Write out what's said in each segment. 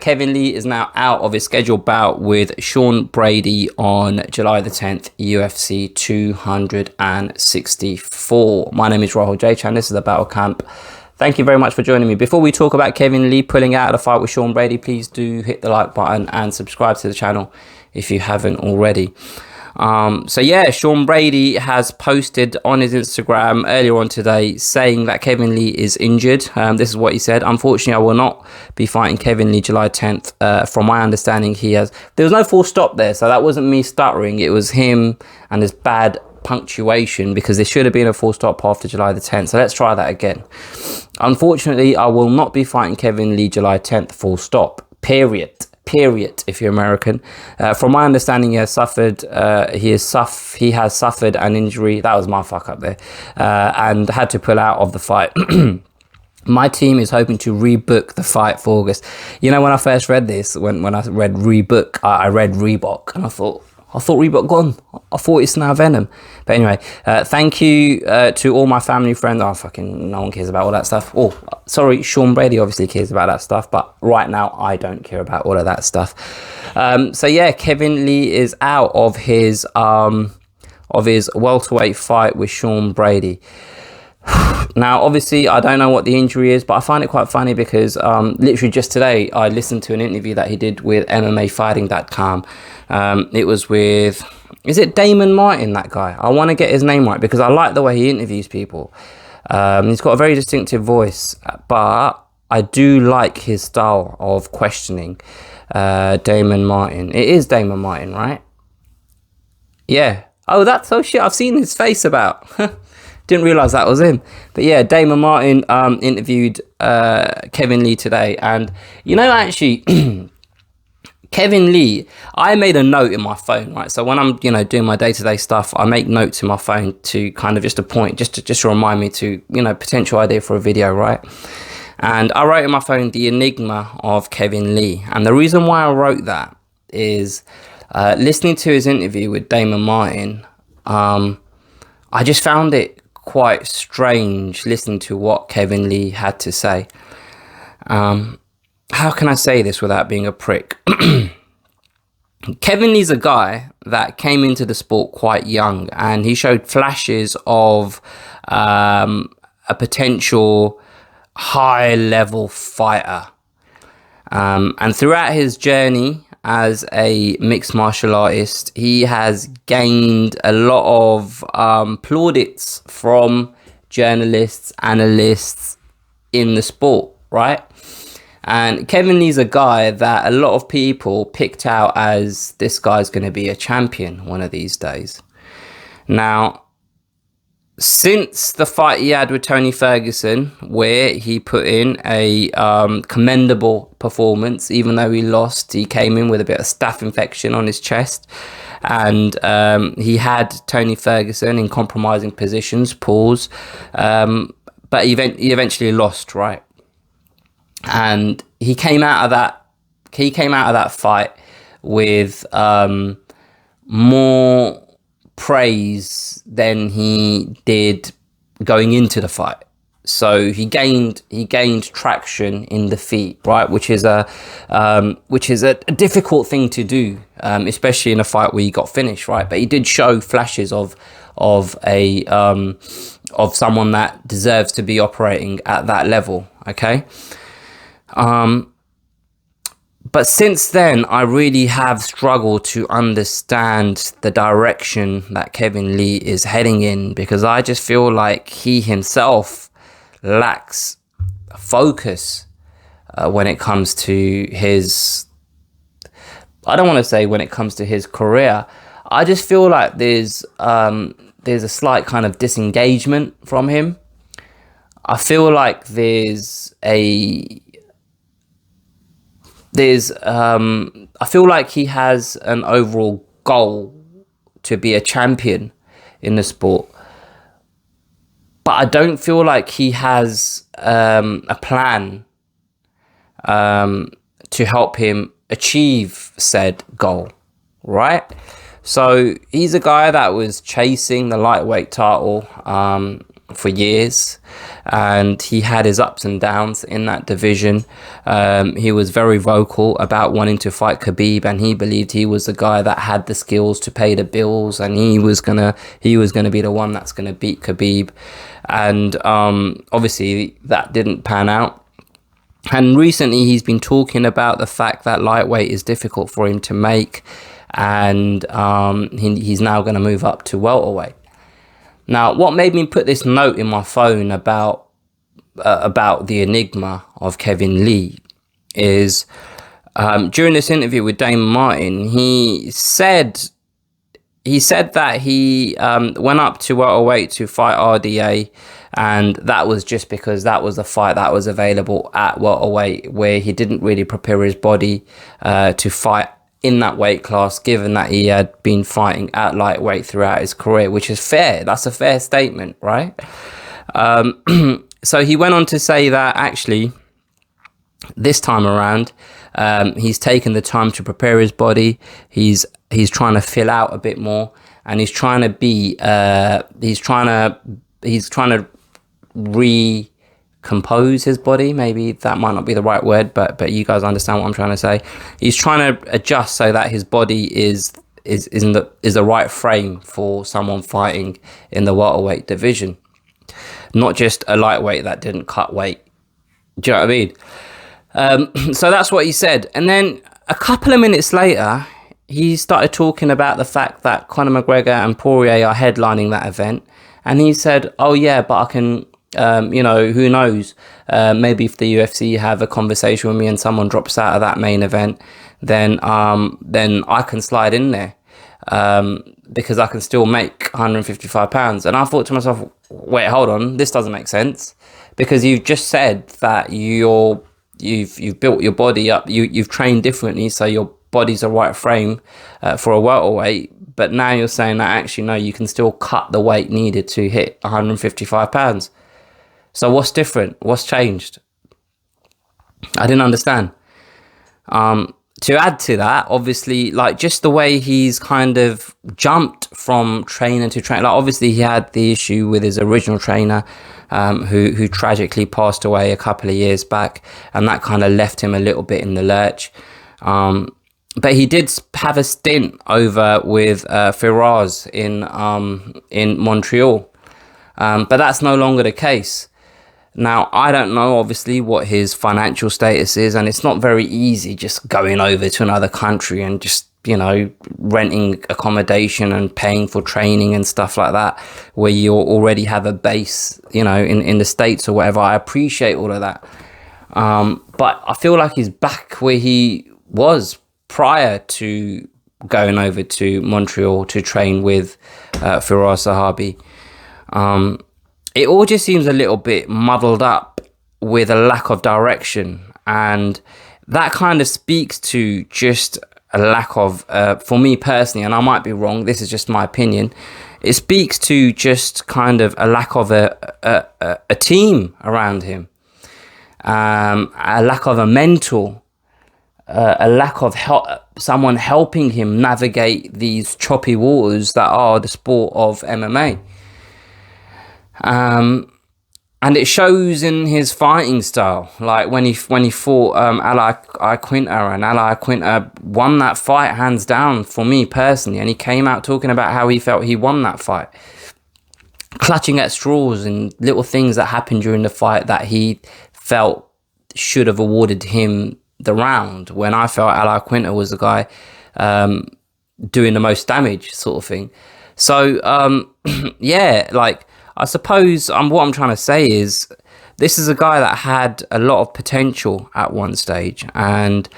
Kevin Lee is now out of his scheduled bout with Sean Brady on July the 10th, UFC 264. My name is Rahul J. Chan. This is the Battle Camp. Thank you very much for joining me. Before we talk about Kevin Lee pulling out of the fight with Sean Brady, please do hit the like button and subscribe to the channel if you haven't already. Sean Brady has posted on his Instagram earlier on today saying that Kevin Lee is injured. This is what he said. Unfortunately, I will not be fighting Kevin Lee July 10th. From my understanding, there was no full stop there, so that wasn't me stuttering. It was him and his bad punctuation, because there should have been a full stop after July the 10th. So let's try that again. Unfortunately, I will not be fighting Kevin Lee July 10th, full stop, period, if you're American. From my understanding, he has suffered an injury. That was my fuck up there, and had to pull out of the fight. My team is hoping to rebook the fight for August. You know, when I first read this, when I read rebook, I read Reebok, and I thought Reebok gone. I thought it's now Venom. But anyway, thank you to all my family, friends. No one cares about all that stuff. Oh, sorry, Sean Brady obviously cares about that stuff, but right now I don't care about all of that stuff. Kevin Lee is out of his welterweight fight with Sean Brady. Now, obviously, I don't know what the injury is, but I find it quite funny because literally just today, I listened to an interview that he did with MMAfighting.com. It was with, is it Damon Martin, that guy? I want to get his name right because I like the way he interviews people. He's got a very distinctive voice, but I do like his style of questioning. Damon Martin. It is Damon Martin, right? Yeah. Oh, shit. I've seen his face about. Didn't realize that was him. But yeah, Damon Martin interviewed Kevin Lee today. And, you know, actually, Kevin Lee, I made a note in my phone, right? So when I'm, doing my day-to-day stuff, I make notes in my phone to kind of just to remind me to, potential idea for a video, right? And I wrote in my phone, the Enigma of Kevin Lee. And the reason why I wrote that is listening to his interview with Damon Martin, I just found it quite strange listening to what Kevin Lee had to say. How can I say this without being a prick? Kevin Lee's a guy that came into the sport quite young, and he showed flashes of a potential high-level fighter. And throughout his journey as a mixed martial artist, he has gained a lot of plaudits from journalists, analysts in the sport, right? And Kevin Lee's a guy that a lot of people picked out as this guy's going to be a champion one of these days. Now, since the fight he had with Tony Ferguson, where he put in a commendable performance, even though he lost, he came in with a bit of staph infection on his chest, and he had Tony Ferguson in compromising positions, but he eventually lost, right? And he came out of that fight with more praise than he did going into the fight. So he gained traction in defeat, right? Which is a difficult thing to do, especially in a fight where he got finished, right? But he did show flashes of someone that deserves to be operating at that level. Okay. But since then, I really have struggled to understand the direction that Kevin Lee is heading in, because I just feel like he himself lacks focus when it comes to his, I don't want to say when it comes to his career. I just feel like there's a slight kind of disengagement from him. I feel like I feel like he has an overall goal to be a champion in the sport, but I don't feel like he has a plan to help him achieve said goal, right? So he's a guy that was chasing the lightweight title. for years, and he had his ups and downs in that division. He was very vocal about wanting to fight Khabib, and he believed he was the guy that had the skills to pay the bills, and he was gonna be the one that's gonna beat Khabib. And obviously that didn't pan out. And recently he's been talking about the fact that lightweight is difficult for him to make, and he's now going to move up to welterweight. Now, what made me put this note in my phone about the Enigma of Kevin Lee is during this interview with Damon Martin, he said that he went up to welterweight to fight RDA, and that was just because that was the fight that was available at welterweight, where he didn't really prepare his body to fight in that weight class, given that he had been fighting at lightweight throughout his career, which is fair. That's a fair statement, right? So he went on to say that actually this time around, he's taken the time to prepare his body. He's trying to fill out a bit more, and he's trying to recompose his body. Maybe that might not be the right word, but you guys understand what I'm trying to say. He's trying to adjust so that his body is the right frame for someone fighting in the welterweight division, not just a lightweight that didn't cut weight. Do you know what I mean? So that's what he said. And then a couple of minutes later, he started talking about the fact that Conor McGregor and Poirier are headlining that event. And he said, oh yeah, but I can, who knows? Maybe if the UFC have a conversation with me and someone drops out of that main event, then I can slide in there because I can still make £155. And I thought to myself, wait, hold on, this doesn't make sense, because you've just said that you've built your body up, you've trained differently, so your body's the right frame for a welterweight. But now you're saying that actually no, you can still cut the weight needed to hit £155. So what's different? What's changed? I didn't understand. To add to that, obviously, like just the way he's kind of jumped from trainer to trainer. Like obviously he had the issue with his original trainer, who tragically passed away a couple of years back, and that kind of left him a little bit in the lurch. But he did have a stint over with Firas in Montreal, but that's no longer the case. Now, I don't know, obviously, what his financial status is, and it's not very easy just going over to another country and just, renting accommodation and paying for training and stuff like that, where you already have a base, in the States or whatever. I appreciate all of that. But I feel like he's back where he was prior to going over to Montreal to train with Firas Zahabi. It all just seems a little bit muddled up with a lack of direction, and that kind of speaks to just a lack of, for me personally, and I might be wrong, this is just my opinion, it speaks to just kind of a lack of a team around him, a lack of a mentor, a lack of someone helping him navigate these choppy waters that are the sport of MMA. And it shows in his fighting style. Like when he fought Ali Quinta, and Ali Quinta won that fight hands down for me personally. And he came out talking about how he felt he won that fight, clutching at straws and little things that happened during the fight that he felt should have awarded him the round, when I felt Ali Quinta was the guy doing the most damage, sort of thing. So yeah, like, I suppose what I'm trying to say is this is a guy that had a lot of potential at one stage, and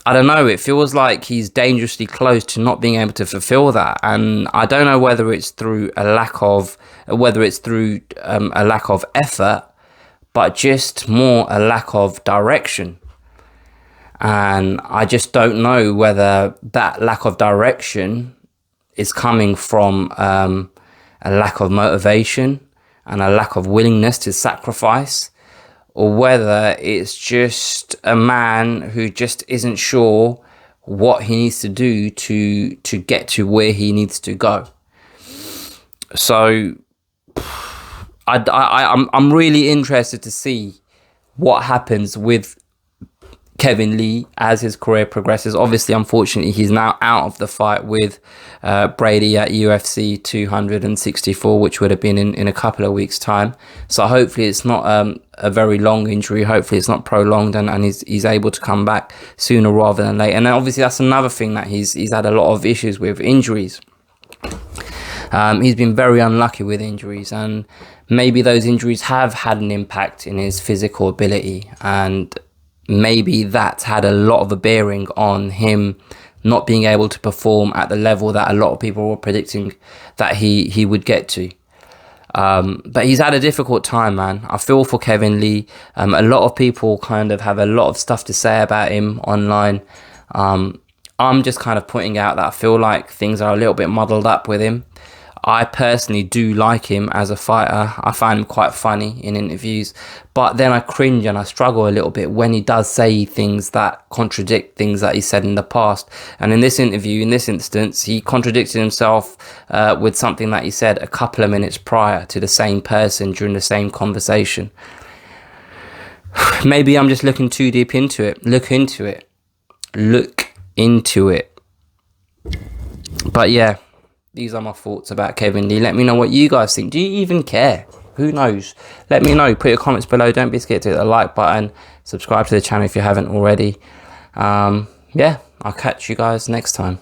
I don't know, it feels like he's dangerously close to not being able to fulfill that. And I don't know whether it's through a lack of effort, but just more a lack of direction. And I just don't know whether that lack of direction is coming from a lack of motivation and a lack of willingness to sacrifice, or whether it's just a man who just isn't sure what he needs to do to get to where he needs to go. So I'm really interested to see what happens with Kevin Lee as his career progresses. Obviously, unfortunately, he's now out of the fight with Brady at UFC 264, which would have been in a couple of weeks' time. So hopefully it's not a very long injury. Hopefully it's not prolonged, and he's able to come back sooner rather than later. And then obviously that's another thing that he's had a lot of issues with, injuries. He's been very unlucky with injuries, and maybe those injuries have had an impact in his physical ability, and maybe that's had a lot of a bearing on him not being able to perform at the level that a lot of people were predicting that he would get to. But he's had a difficult time, man. I feel for Kevin Lee. A lot of people kind of have a lot of stuff to say about him online. I'm just kind of pointing out that I feel like things are a little bit muddled up with him. I personally do like him as a fighter. I find him quite funny in interviews, but then I cringe and I struggle a little bit when he does say things that contradict things that he said in the past. And in this interview, in this instance, he contradicted himself with something that he said a couple of minutes prior to the same person during the same conversation. Maybe I'm just looking too deep into it. Look into it. But yeah, these are my thoughts about Kevin Lee. Let me know what you guys think. Do you even care? Who knows? Let me know. Put your comments below. Don't be scared to hit the like button. Subscribe to the channel if you haven't already. Yeah, I'll catch you guys next time.